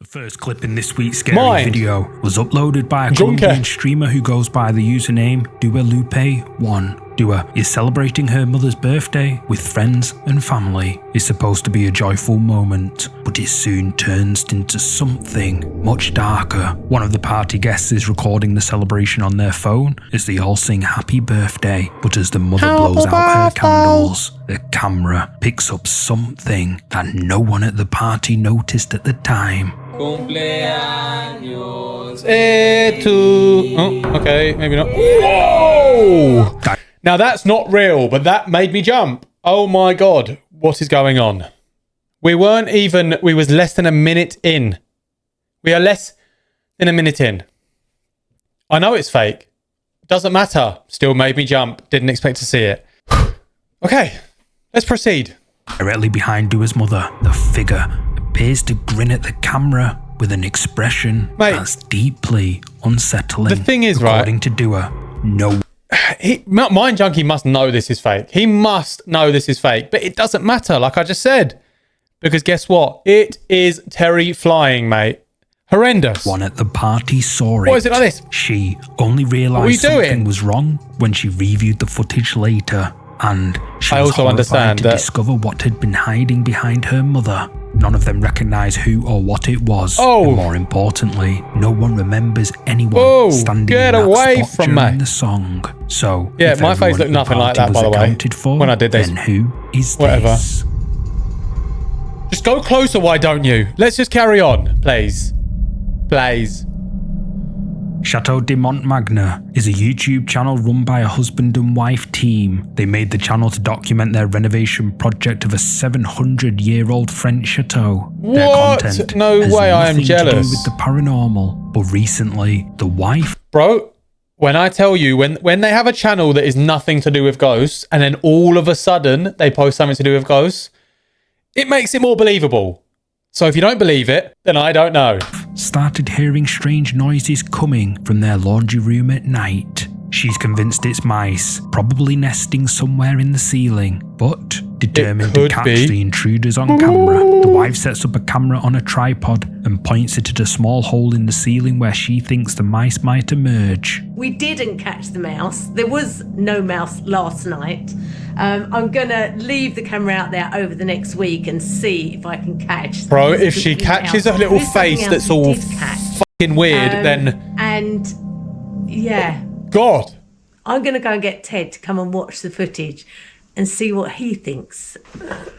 The first clip in this week's scary video was uploaded by a Colombian streamer who goes by the username DuaLupe1. Dua is celebrating her mother's birthday with friends and family. It's supposed to be a joyful moment, but it soon turns into something much darker. One of the party guests is recording the celebration on their phone as they all sing happy birthday, but as the mother blows out her candles, the camera picks up something that no one at the party noticed at the time. Cumpleaños Oh, okay, maybe not. Whoa! Now that's not real, but that made me jump. Oh my god, what is going on? We was less than a minute in. We are less than a minute in. I know it's fake. Doesn't matter. Still made me jump. Didn't expect to see it. Okay, let's proceed. Directly behind Dua's mother, the figure appears to grin at the camera with an expression that's deeply unsettling. The thing is, according to Dua, Mind Junkie must know this is fake. He must know this is fake, but it doesn't matter, like I just said. Because guess what? It is terrifying, mate. Horrendous. One at the party saw it. What is it like this? She only realised something was wrong when she reviewed the footage later. And she was horrified to discover what had been hiding behind her mother. None of them recognise who or what it was. And more importantly, no one remembers anyone standing in that spot during the song. So, yeah, my face looked nothing like that, by the way, when I did this. Then who is this? Just go closer, why don't you? Let's just carry on, please. Please. Chateau de Montmagny is a YouTube channel run by a husband and wife team. They made the channel to document their renovation project of a 700-year-old French chateau. Their content has I am jealous. To do with the paranormal, but recently the wife... Bro, when I tell you, when they have a channel that is nothing to do with ghosts, and then all of a sudden they post something to do with ghosts, it makes it more believable. So if you don't believe it, then I don't know. Started hearing strange noises coming from their laundry room at night. She's convinced it's mice, probably nesting somewhere in the ceiling, but determined to catch the intruders on camera. The wife sets up a camera on a tripod and points it at a small hole in the ceiling where she thinks the mice might emerge. We didn't catch the mouse. There was no mouse last night. I'm gonna leave the camera out there over the next week and see if I can catch. Bro, if she catches a little face that's all fucking weird, then... And, yeah. God. I'm gonna go and get Ted to come and watch the footage and see what he thinks.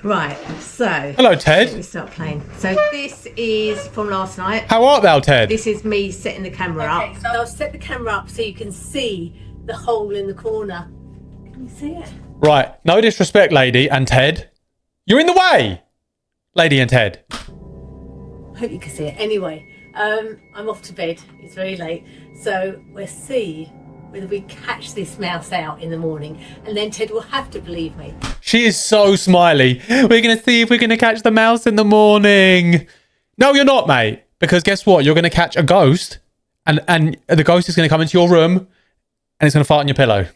Right, so... Hello, Ted. Let me start playing. So this is from last night. How art thou, Ted? This is me setting the camera up. So I'll set the camera up so you can see the hole in the corner. Can you see it? Right, no disrespect, lady and Ted. You're in the way, lady and Ted. I hope you can see it. Anyway, I'm off to bed. It's very late. So we'll see whether we catch this mouse out in the morning, and then Ted will have to believe me. She is so smiley. We're going to see if we're going to catch the mouse in the morning. No, you're not, mate. Because guess what? You're going to catch a ghost, and the ghost is going to come into your room, and it's going to fart on your pillow.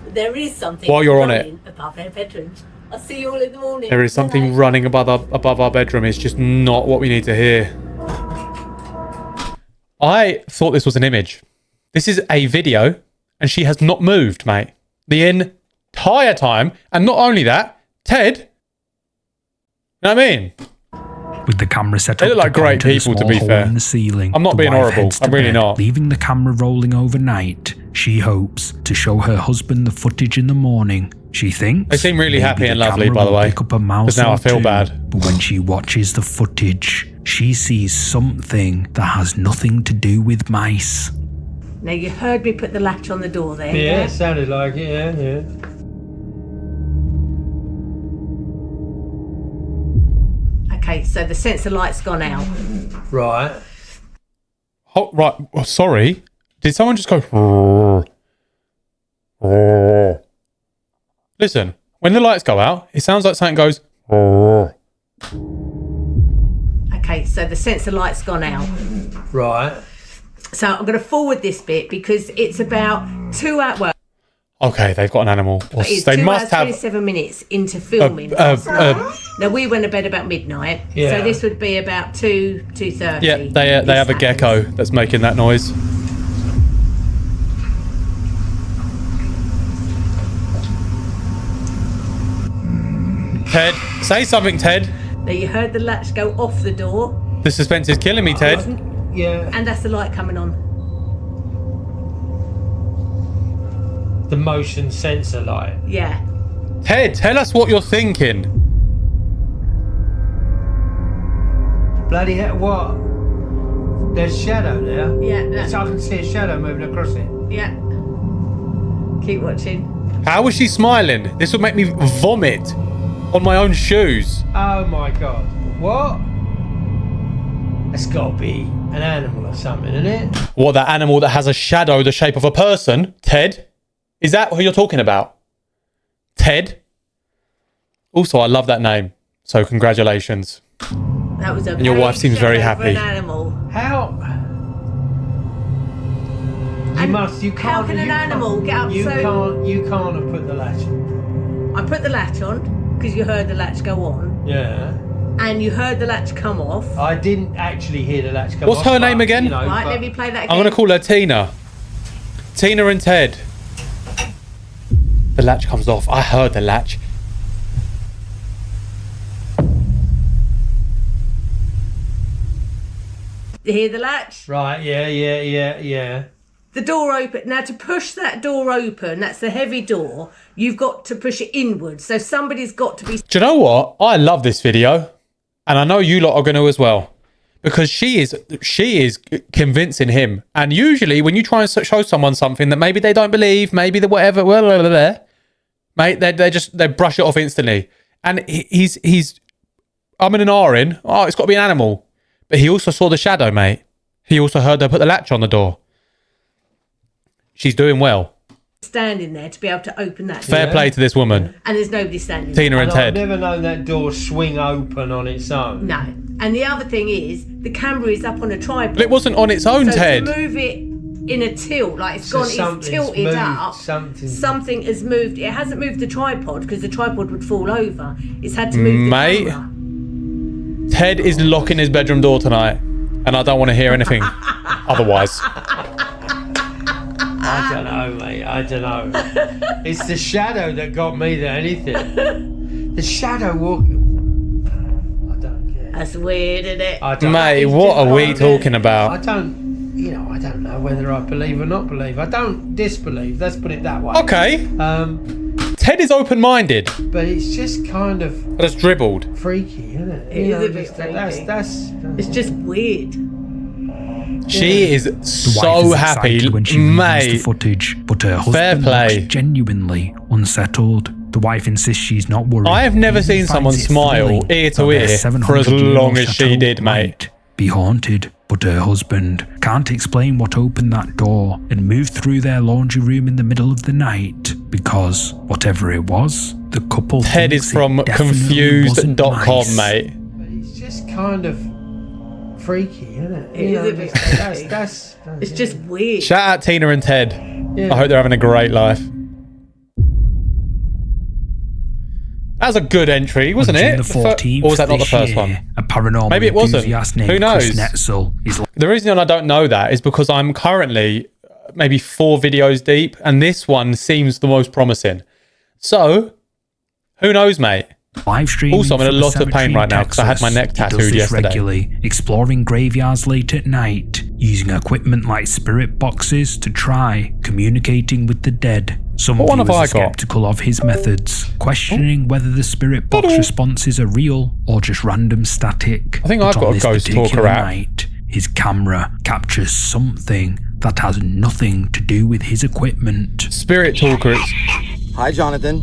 There is something while you're on it above our bedrooms. I'll see you all in the morning. There is something running above our bedroom. It's just not what we need to hear. I thought this was an image. This is a video, and she has not moved, mate. The entire time. And not only that, Ted. You know what I mean? With the camera set up, they look like great people, to be fair. In the ceiling, I'm not being horrible. I'm really not. Leaving the camera rolling overnight, she hopes to show her husband the footage in the morning. She thinks they seem really happy and lovely, by the way. Because now I feel bad. But when she watches the footage, she sees something that has nothing to do with mice. Now you heard me put the latch on the door there. Yeah, it sounded like it. Yeah. Okay, so the sensor light's gone out. Right. Oh, right. Oh, sorry. Did someone just go... Listen, when the lights go out, it sounds like something goes... Okay, so the sensor light's gone out. Right. So I'm going to forward this bit because it's about 2 hours... Okay, they've got an animal. Or It's they 2 must hours, have. 27 minutes into filming last night. Now, we went to bed about midnight, Yeah. so this would be about 2:30. Yeah, they have a gecko that's making that noise. Ted, say something, Ted. Now, you heard the latch go off the door, The suspense is killing me, Ted. Yeah. and that's the light coming on. The motion sensor light. Yeah. Ted, tell us what you're thinking. Bloody hell, what? There's shadow there. Yeah, So I can see a shadow moving across it. yeah. Keep watching. How was she smiling? This would make me vomit on my own shoes. Oh my god. What? It's gotta be an animal or something, isn't it? What, that animal that has a shadow the shape of a person? Ted? Is that who you're talking about? Ted? Also, I love that name. So congratulations. That was a And your wife pale seems very shadow for happy. an animal. How? You can't. How can an animal get up You so- You can't have put the latch on. I put the latch on because you heard the latch go on, Yeah. and you heard the latch come off. I didn't actually hear the latch come What's off, her but, name again? you know, Right, but- let me play that again. I'm going to call her Tina. Tina and Ted. The latch comes off. I heard the latch. You hear the latch? Right, yeah. The door open. Now, to push that door open, that's the heavy door, you've got to push it inward. So somebody's got to be... Do you know what? I love this video. And I know you lot are going to as well. Because she is convincing him. And usually when you try and show someone something that maybe they don't believe, maybe the whatever, mate, they brush it off instantly. And he's I'm in an R in. Oh, it's got to be an animal. But he also saw the shadow, mate. He also heard her put the latch on the door. She's doing well. standing there to be able to open that Fair door. play to this woman. And there's nobody standing Tina there. and I've Ted. never known that door swing open on its own. No. And the other thing is, the camera is up on a tripod. But it wasn't on its own, so Ted. to move it in a tilt, like it's So gone, it's something's tilted moved, up. something- has moved. It hasn't moved the tripod because the tripod would fall over. It's had to move Mate. the camera. Ted is locking his bedroom door tonight. And I don't want to hear anything otherwise. I don't know, mate. I don't know. It's the shadow that got me than anything. The shadow walking. I don't care. That's weird, isn't it? I don't Mate, it's what just are we like- talking I about? don't know whether I believe or not believe. I don't disbelieve. Let's put it that way. Okay. Ted is open-minded. But it's just kind of I just dribbled. freaky, isn't it? It You is know, a bit just- freaky. That's It's just weird. She is The wife so is happy. excited when she reviews the Mate. footage, but her Fair husband play. looks genuinely unsettled. The wife insists she's not worried. I have never He seen finds someone it smile thrilling ear to that their ear for 700 as long as she chateau did, mate. might be haunted, but her husband can't explain what opened that door and moved through their laundry room in the middle of the night because whatever it was, the couple Ted thinks is it from definitely wasn't confused.com, nice. mate. it's just kind of freaky, isn't it? It is a bit freaky. That's It's just weird. Shout out Tina and Ted. Yeah. I hope they're having a great life. That was a good entry, wasn't On it? June the 14th Or was that not the this first year, one? A paranormal Maybe it wasn't. enthusiast named Who knows? Chris Netzel is The reason I don't know that is because I'm currently maybe 4 videos deep, and this one seems the most promising. So, who knows, mate? live streaming. Also, I'm in a from lot of pain cemetery in right now 'cause I had my Texas. neck He tattooed does this yesterday. regularly, exploring graveyards late at night, using equipment like spirit boxes to try communicating with the dead. Some What one have viewers I are got? skeptical of his methods, questioning whether the spirit box responses are real or just random static. I think But I've got on a this ghost talker particular app. night, his camera captures something that has nothing to do with his equipment. Spirit Talker. Hi, Jonathan.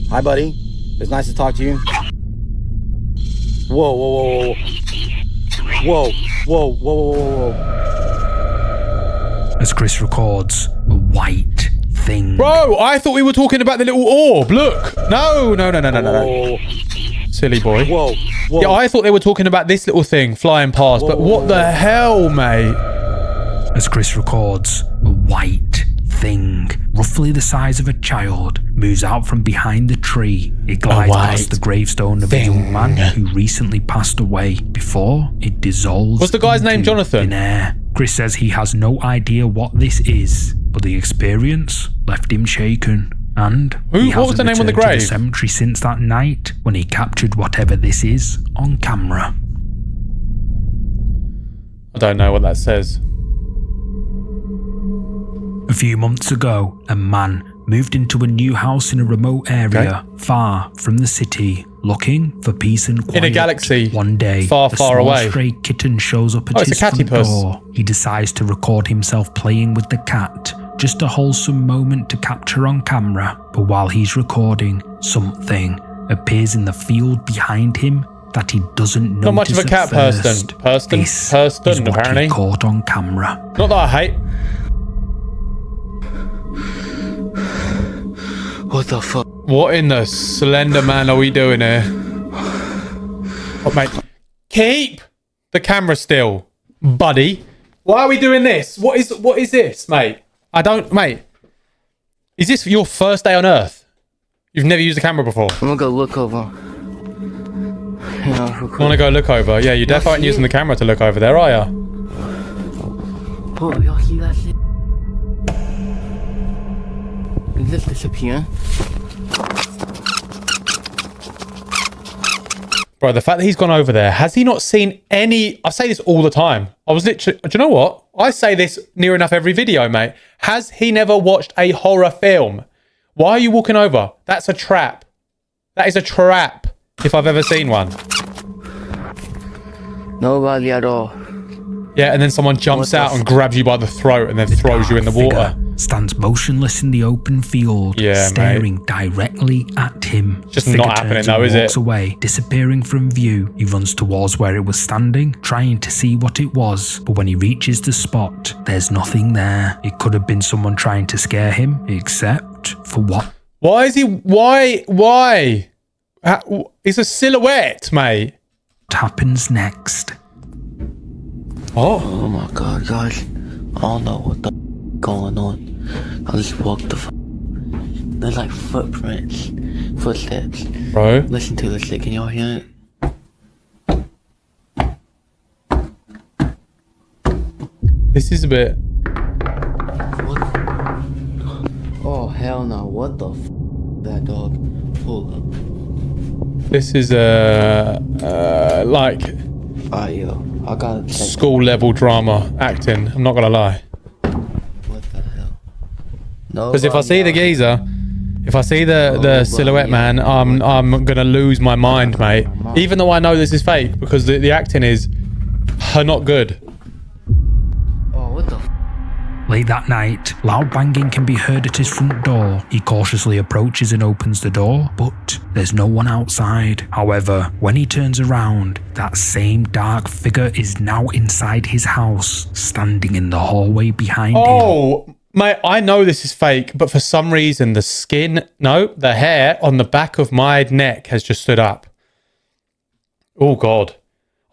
Hi, buddy. It's nice to talk to you. Whoa, whoa, whoa, whoa. Whoa, whoa, whoa, whoa, whoa, whoa. As Chris records, a white thing. Bro, I thought we were talking about the little orb. Look. No. Whoa, Silly boy. whoa, whoa. Yeah, I thought they were talking about this little thing flying past, but what the hell, mate? As Chris records, a white thing, roughly the size of a child, moves out from behind the tree. It glides past the gravestone of a young man who recently passed away before it dissolves. What's the guy's name, Jonathan? Thin air. Chris says he has no idea what this is, but the experience left him shaken. And what was the name on the grave? To the cemetery since that night when he captured whatever this is on camera. I don't know what that says. A few months ago, a man moved into a new house in a remote area far from the city, looking for peace and quiet. In a galaxy, one day, far away. A stray kitten shows up at his front door. He decides to record himself playing with the cat. Just a wholesome moment to capture on camera. But while he's recording, something appears in the field behind him that he doesn't notice. Not much of a cat person. This is what apparently. He caught on camera. Not that I hate. What the fuck? What in the Slender Man are we doing here? Oh, mate. Keep the camera still, buddy. Why are we doing this? What is this, mate? Mate. Is this your first day on Earth? You've never used a camera before? I'm gonna go look over. You wanna go look over? Yeah, you definitely aren't using the camera to look over there, are ya? Oh, y'all see that shit? Is this disappearing? Bro, the fact that he's gone over there, has he not seen any... I say this all the time. I was literally... Do you know what? I say this near enough every video, mate. Has he never watched a horror film? Why are you walking over? That's a trap. That is a trap, if I've ever seen one. Nobody at all. Yeah, and then someone jumps out and grabs you by the throat and then throws you in the water. Stands motionless in the open field, staring directly at him. Just not happening though, is it? Walks away, disappearing from view. He runs towards where it was standing, trying to see what it was. But when he reaches the spot, there's nothing there. It could have been someone trying to scare him, except for what? Why is he... Why? It's a silhouette, mate. What happens next? Oh my god, guys. I don't know what the going on. I just walked the there's like footsteps. Bro. Listen to this shit, can y'all hear it? This is a bit... What? Oh hell no, what the that dog? Hold up. This is like... Alright, yo. I got school level drama acting. I'm not gonna lie. What the hell? No. Because if I see the geezer, if I see the silhouette man, I'm gonna lose my mind, mate. Even though I know this is fake, because the acting is not good. Oh, what the? Late that night, loud banging can be heard at his front door. He cautiously approaches and opens the door, but there's no one outside. However, when he turns around, that same dark figure is now inside his house, standing in the hallway behind him. Oh, mate, I know this is fake, but for some reason, the hair on the back of my neck has just stood up. Oh, God.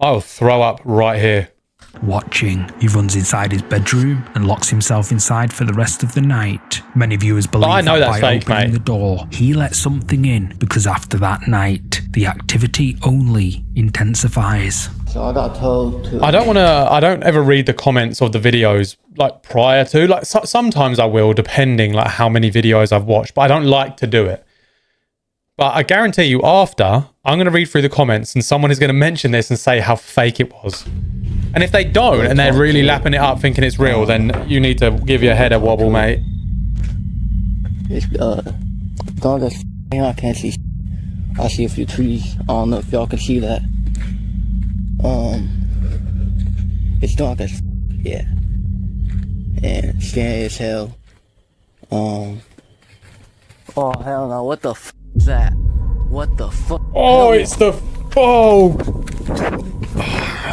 I'll throw up right here. Watching, he runs inside his bedroom and locks himself inside for the rest of the night. Many viewers believe that by fake, opening the door, he let something in, because after that night, the activity only intensifies. So I got told to... I don't ever read the comments of the videos like prior to, like sometimes I will, depending like how many videos I've watched, but I don't like to do it. But I guarantee you after, I'm going to read through the comments and someone is going to mention this and say how fake it was. And if they don't and they're really lapping it up thinking it's real, then you need to give your head a wobble, mate. It's dog is I can't see. I see a few trees. I don't know if y'all can see that. It's dark as yeah. And scary as hell. Oh hell no, what the f is that? What the fuck? Oh, it's the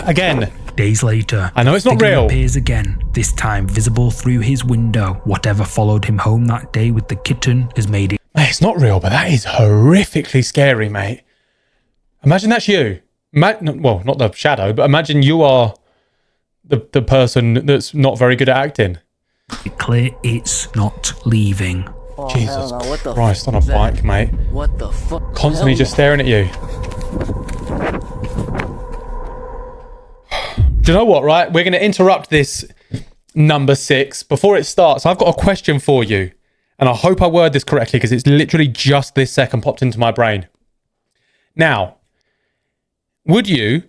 again. Days later, I know it's not the real. Appears again, this time visible through his window. Whatever followed him home that day with the kitten has made it. Mate, it's not real, but that is horrifically scary, mate. Imagine that's you. Well, not the shadow, but imagine you are the person that's not very good at acting. clear it's not leaving. Oh, Jesus hell no. What the Christ, on a f- is that? bike, mate. What the fuck? Constantly just staring at you. Do you know what, right? We're going to interrupt this number 6. Before it starts, I've got a question for you. And I hope I word this correctly because it's literally just this second popped into my brain. Now, would you,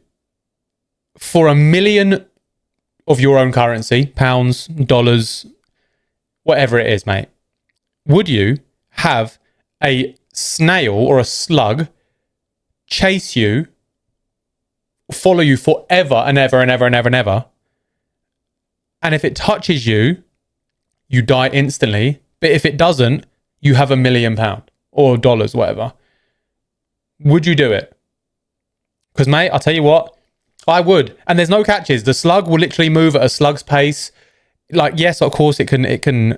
for $1 million of your own currency, pounds, dollars, whatever it is, mate, would you have a snail or a slug chase you, follow you forever and ever and ever and ever and ever, and if it touches you, you die instantly, but if it doesn't, you have £1 million or dollars, whatever? Would you do it? Because, mate, I'll tell you what, I would. And there's no catches. The slug will literally move at a slug's pace. Like, yes, of course, it can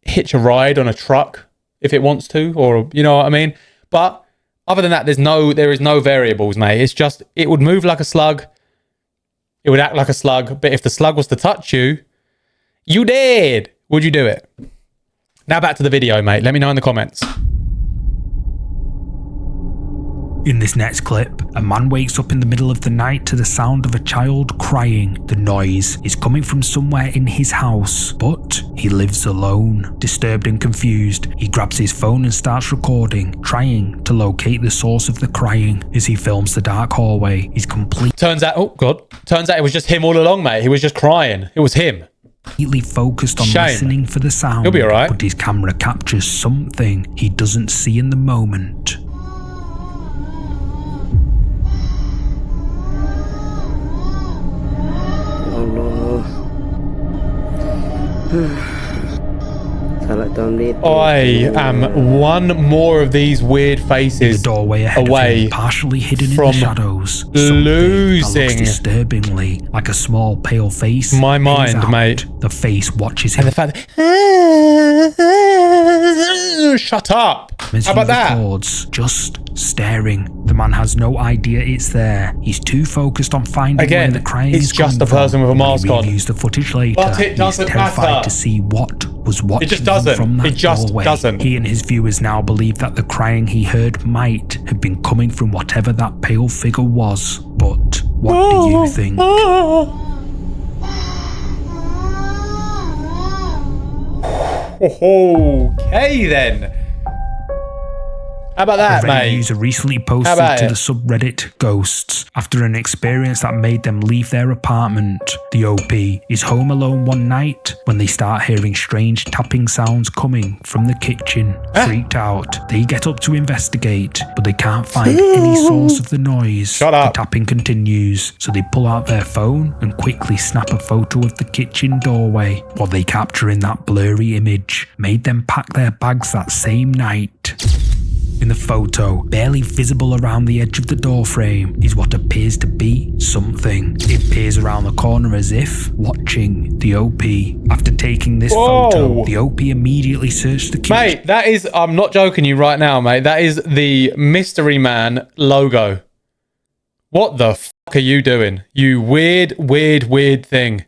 hitch a ride on a truck if it wants to, or you know what I mean. But other than that, there is no variables, mate. It's just, it would move like a slug. It would act like a slug. But if the slug was to touch you, you dead. Would you do it? Now back to the video, mate. Let me know in the comments. In this next clip, a man wakes up in the middle of the night to the sound of a child crying. The noise is coming from somewhere in his house, but he lives alone. Disturbed and confused, he grabs his phone and starts recording, trying to locate the source of the crying. As he films the dark hallway, he's Turns out it was just him all along, mate. He was just crying. It was him. completely focused on Shame. listening for the sound. He'll be alright. But his camera captures something he doesn't see in the moment. Oh no. I am one more of these weird faces The doorway ahead away of him, partially hidden in from the shadows. Something losing that looks disturbingly like a small pale face. my mind, peers out. mate. The face watches him. And the fact shut up. As How he about that? records, just staring. The man has no idea it's there. He's too focused on finding Again, where the crying it's is just coming a person from. with a When mask he on. reviews the footage later. But it He's doesn't terrified matter. to see what was watching just him doesn't. from that It just doorway. doesn't. He and his viewers now believe that the crying he heard might have been coming from whatever that pale figure was. But what do you think? Okay then. How about that, A Reddit mate? user recently How posted about to it? the subreddit Ghosts after an experience that made them leave their apartment. The OP is home alone one night when they start hearing strange tapping sounds coming from the kitchen. Freaked out, they get up to investigate, but they can't find any source of the noise. Shut up. The tapping continues, so they pull out their phone and quickly snap a photo of the kitchen doorway. What they capture in that blurry image made them pack their bags that same night. In the photo, barely visible around the edge of the doorframe, is what appears to be something. It peers around the corner as if watching the OP. After taking this photo, the OP immediately searched the kitchen. Mate, that is, I'm not joking you right now, mate. That is the Mystery Man logo. What the fuck are you doing? You weird thing.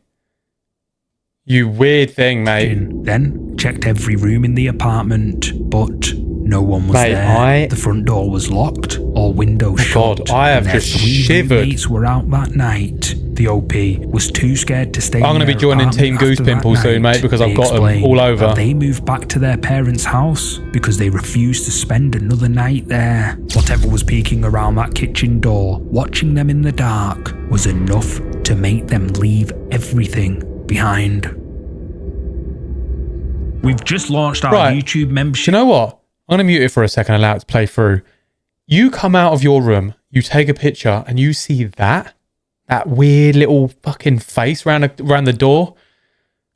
You weird thing, mate. Then checked every room in the apartment, but no one was Mate, there. The front door was locked, all windows shut. God, I have and their just 3 shivered. roommates were out that night. The OP was too scared to stay. I'm going to be joining Team Goose Pimple soon, mate, because I've got them all over. They moved back to their parents' house because they refused to spend another night there. Whatever was peeking around that kitchen door, watching them in the dark, was enough to make them leave everything behind. We've just launched our YouTube membership. Do you know what? I'm going to mute it for a second and allow it to play through. You come out of your room, you take a picture, and you see that weird little fucking face around the door.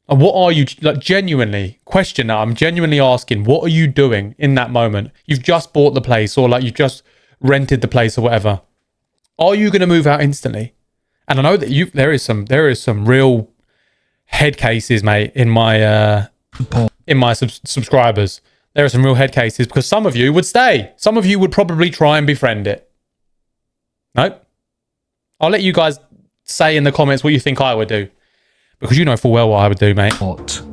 And what are you, like, genuinely, question now, I'm genuinely asking, what are you doing in that moment? You've just bought the place, or like you've just rented the place or whatever. Are you going to move out instantly? And I know that there is some real head cases, mate, in my subscribers. There are some real head cases because some of you would stay. Some of you would probably try and befriend it. Nope. I'll let you guys say in the comments what you think I would do. because you know full well what I would do, mate.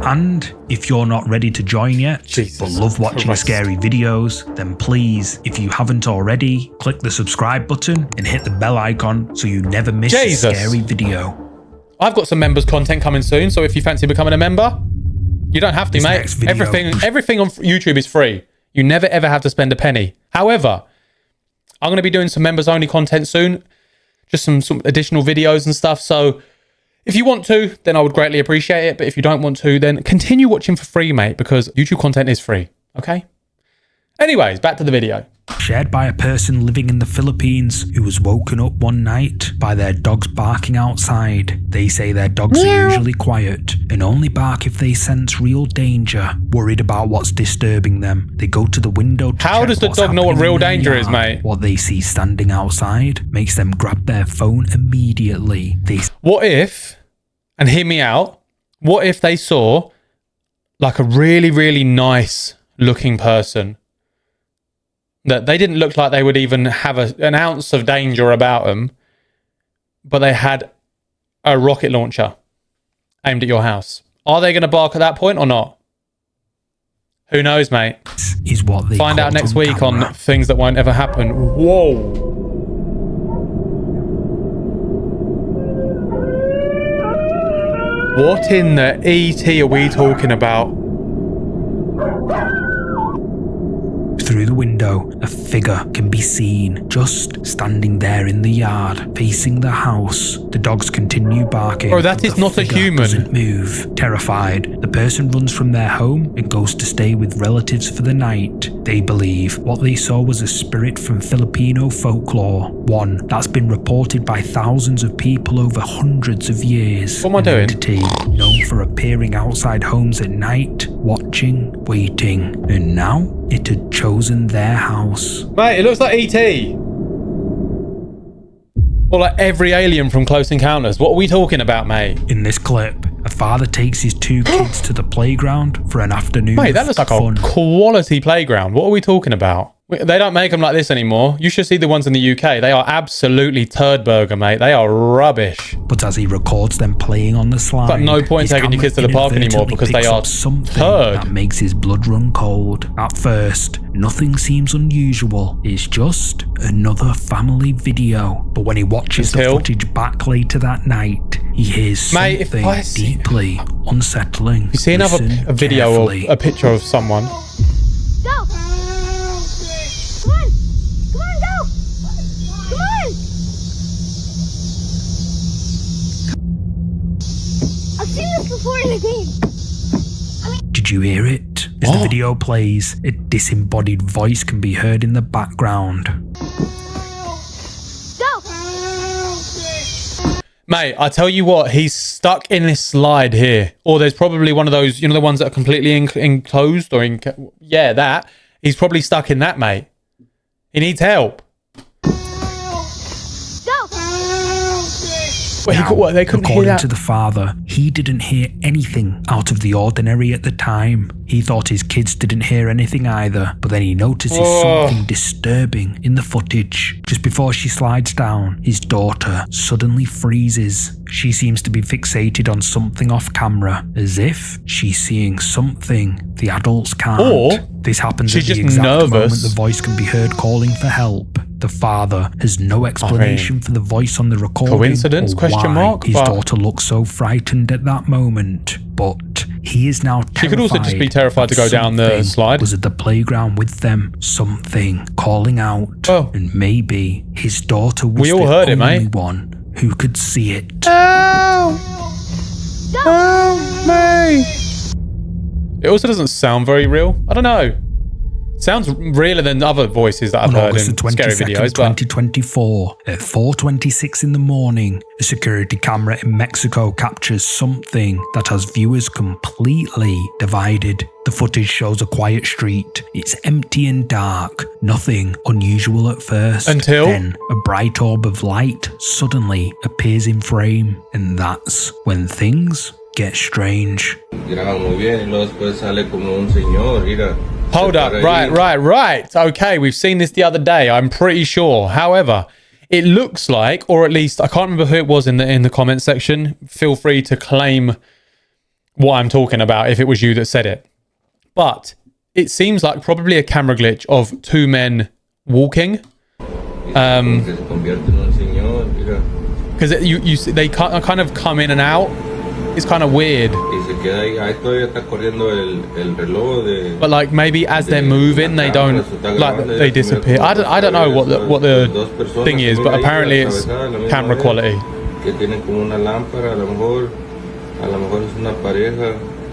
And if you're not ready to join yet, but love watching scary videos, then please, if you haven't already, click the subscribe button and hit the bell icon so you never miss a scary video. I've got some members content coming soon, so if you fancy becoming a member, you don't have to, mate. Everything on YouTube is free. You never ever have to spend a penny. However, I'm going to be doing some members only content soon, just some additional videos and stuff. So if you want to, then I would greatly appreciate it. But if you don't want to, then continue watching for free, mate, because YouTube content is free. Okay? Anyways, back to the video. Shared by a person living in the Philippines who was woken up one night by their dogs barking outside. They say their dogs are usually quiet and only bark if they sense real danger. Worried about what's disturbing them, they go to the window to How does the dog know what real danger is, mate? What they see standing outside makes them grab their phone immediately. What if, and hear me out, what if they saw like a really, really nice looking person that they didn't look like they would even have an ounce of danger about them, but they had a rocket launcher aimed at your house? Are they going to bark at that point or not? Who knows, mate? Is what they find out next week on things that won't ever happen. Whoa. What in the ET are we talking about? Through the window, a figure can be seen, just standing there in the yard, facing the house. The dogs continue barking. Bro, that is not a human. Doesn't move. Terrified, the person runs from their home and goes to stay with relatives for the night. They believe what they saw was a spirit from Filipino folklore, one that's been reported by thousands of people over hundreds of years. What am I doing? Entity known for appearing outside homes at night, watching, waiting, and now it had chosen their house. Mate, it looks like E.T. Or like every alien from Close Encounters. What are we talking about, mate? In this clip, a father takes his two kids to the playground for an afternoon. Mate, that looks like a quality playground. What are we talking about? They don't make them like this anymore. You should see the ones in the UK. They are absolutely turd burger, mate. They are rubbish. But as he records them playing on the slide, but no point taking your kids to the park anymore because they are something turd. That makes his blood run cold. At first, nothing seems unusual. It's just another family video. But when he watches the footage back later that night, he hears something deeply unsettling. You see another video of a picture of someone. Go! Come on, go! Come on! I've seen this before in a game. Did you hear it? As the video plays, a disembodied voice can be heard in the background. Go! Mate, I tell you what, he's stuck in this slide here. Or there's probably one of those, you know, the ones that are completely enclosed or yeah, that. He's probably stuck in that, mate. He needs help. Now, they couldn't according hear that. to the father, he didn't hear anything out of the ordinary at the time. He thought his kids didn't hear anything either, but then he notices something disturbing in the footage. Just before she slides down, his daughter suddenly freezes. She seems to be fixated on something off camera, as if she's seeing something the adults can't. Or this happens she's at the just exact nervous. moment the voice can be heard calling for help. The father has no explanation for the voice on the recording. Coincidence? Question mark? His daughter looks so frightened at that moment, but he is now terrified. She could also just be terrified to go down the slide. Was at the playground with them, something calling out, and maybe his daughter was the only one who could see it. Help! Help me! It also doesn't sound very real. I don't know. Sounds realer than other voices that I've heard in scary videos. 2024, at 4:26 in the morning, a security camera in Mexico captures something that has viewers completely divided. The footage shows a quiet street. It's empty and dark. Nothing unusual at first. Until then, a bright orb of light suddenly appears in frame, and that's when things get strange. Hold up, right. Okay, we've seen this the other day, I'm pretty sure. However, it looks like, or at least I can't remember who it was in the comment section. Feel free to claim what I'm talking about if it was you that said it. But it seems like probably a camera glitch of two men walking. Because they kind of come in and out. It's kind of weird. But like maybe as they're moving, they don't, like they disappear. I don't know what the thing is, but apparently it's camera quality.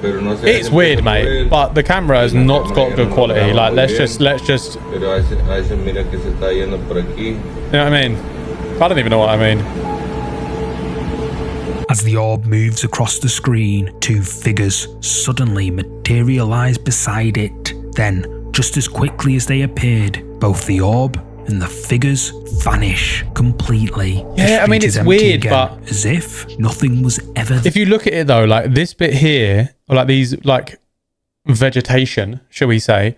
It's weird, mate, but the camera has not got good quality. Like let's just you know what I mean? I don't even know what I mean. As the orb moves across the screen, two figures suddenly materialize beside it. Then, just as quickly as they appeared, both the orb and the figures vanish completely. Yeah, I mean, it's weird, again, but as if nothing was ever. If you look at it though, like this bit here, or like these, like vegetation, shall we say,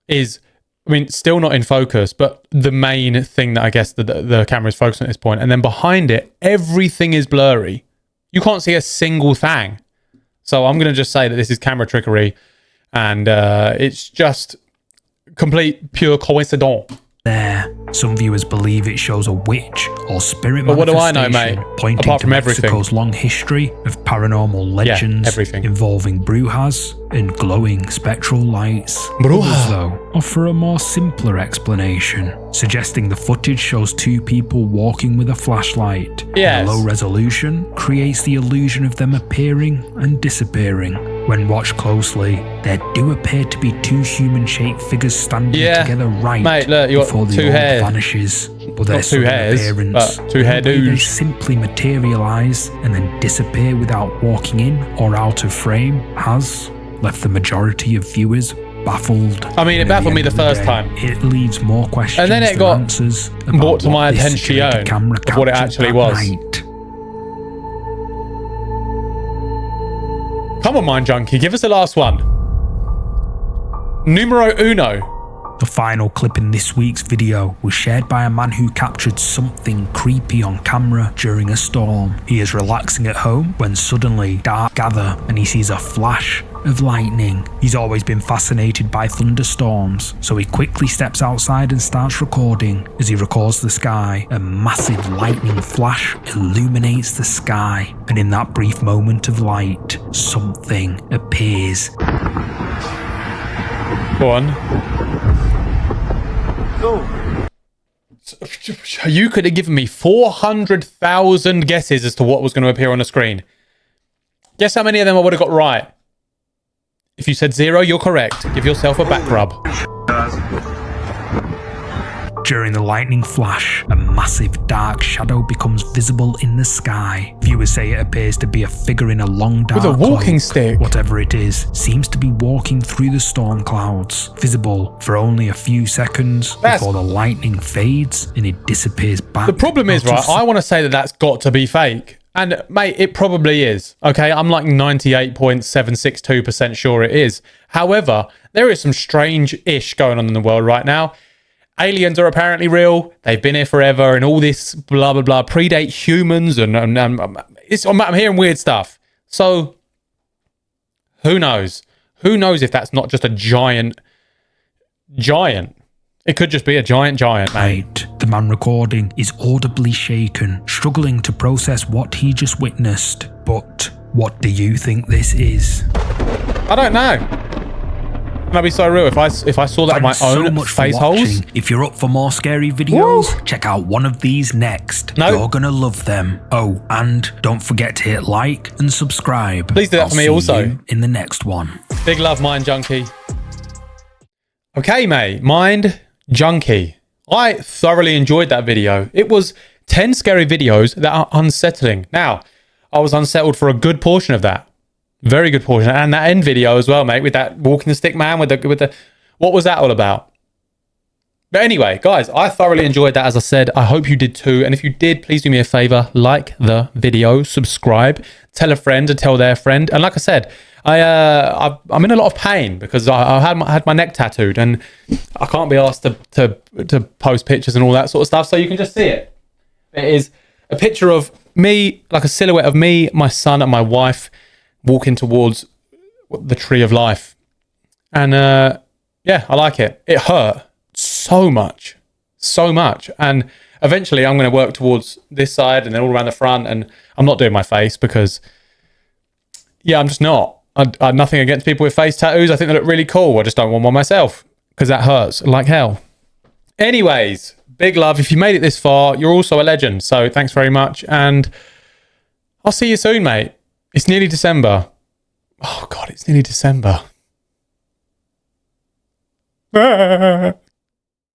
is, I mean, still not in focus, but the main thing that I guess the camera is focused on at this point. And then behind it, everything is blurry. You can't see a single thing. So I'm going to just say that this is camera trickery, and it's just complete pure coincidence. There, some viewers believe it shows a witch or spirit but what do I know, manifestation, mate? pointing Apart to from Mexico's long history of paranormal legends involving brujas and glowing spectral lights. Others, though, offer a more simpler explanation, suggesting the footage shows two people walking with a flashlight. Yes. Low resolution creates the illusion of them appearing and disappearing. When watched closely, there do appear to be two human-shaped figures standing together mate, look, you before the orb vanishes. But their two hairs, appearance, but two hairdos. They simply materialise and then disappear without walking in or out of frame has left the majority of viewers baffled. I mean, it baffled me the first time. It leaves more questions and then it got answers brought to my attention of what it actually was. Night. Come on, Mind Junkie, give us the last one. Numero uno. The final clip in this week's video was shared by a man who captured something creepy on camera during a storm. He is relaxing at home when suddenly dark gather and he sees a flash of lightning. He's always been fascinated by thunderstorms, so he quickly steps outside and starts recording. As he records the sky, a massive lightning flash illuminates the sky, and in that brief moment of light, something appears. Go on. You could have given me 400,000 guesses as to what was going to appear on the screen. Guess how many of them I would have got right? If you said 0, you're correct. Give yourself a back rub. During the lightning flash, a massive dark shadow becomes visible in the sky. Viewers say it appears to be a figure in a long dark with a walking cloak. stick. Whatever it is, seems to be walking through the storm clouds, visible for only a few seconds before the lightning fades and it disappears back. The problem is, right, I want to say that that's got to be fake. And mate, it probably is. Okay, I'm like 98.762% sure it is. However, there is some strange-ish going on in the world right now. Aliens are apparently real. They've been here forever, and all this blah blah blah predate humans, and I'm hearing weird stuff. So who knows? Who knows if that's not just a giant? It could just be a giant, mate. The man recording is audibly shaken, struggling to process what he just witnessed. But what do you think this is? I don't know. Can I be so real? If I saw that in my own face holes. If you're up for more scary videos, check out one of these next. No. You're gonna love them. Oh, and don't forget to hit like and subscribe. Please do that for me also. See you in the next one. Big love, Mind Junkie. Okay, mate. Mind Junkie. I thoroughly enjoyed that video. It was 10 scary videos that are unsettling. Now, I was unsettled for a good portion of that. Very good portion. And that end video as well, mate, with that walking stick man, with the what was that all about? But anyway, guys, I thoroughly enjoyed that, as I said. I hope you did too. And if you did, please do me a favor, like the video, subscribe, tell a friend and tell their friend. And like I said, I'm in a lot of pain because I had my neck tattooed, and I can't be asked to post pictures and all that sort of stuff. So you can just see it. It is a picture of me, like a silhouette of me, my son, and my wife walking towards the tree of life. And yeah, I like it. It hurt so much. And eventually I'm going to work towards this side and then all around the front. And I'm not doing my face because, yeah, I'm just not. I have nothing against people with face tattoos. I think they look really cool. I just don't want one myself because that hurts like hell. Anyways, big love. If you made it this far, you're also a legend. So thanks very much. And I'll see you soon, mate. It's nearly December. Oh, God, it's nearly December.